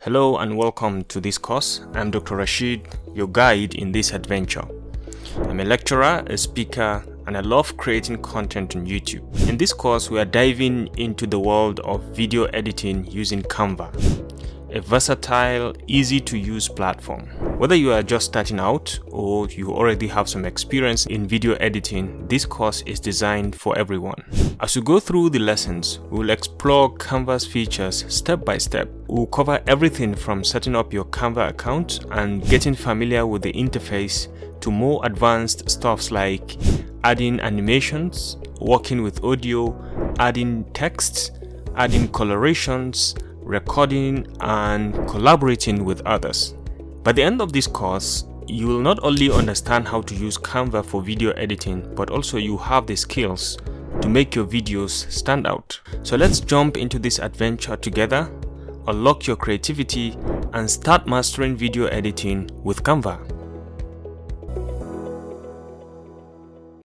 Hello and welcome to this course. I'm Dr. Rashid, your guide in this adventure. I'm a lecturer, a speaker, and I love creating content on YouTube. In this course, we are diving into the world of video editing using Canva, a versatile, easy-to-use platform. Whether you are just starting out or you already have some experience in video editing, this course is designed for everyone. As we go through the lessons, we will explore Canva's features step by step. We'll cover everything from setting up your Canva account and getting familiar with the interface to more advanced stuffs like adding animations, working with audio, adding text, adding colorations, recording, and collaborating with others. By the end of this course, you will not only understand how to use Canva for video editing, but also you have the skills to make your videos stand out. So let's jump into this adventure together, unlock your creativity, and start mastering video editing with Canva.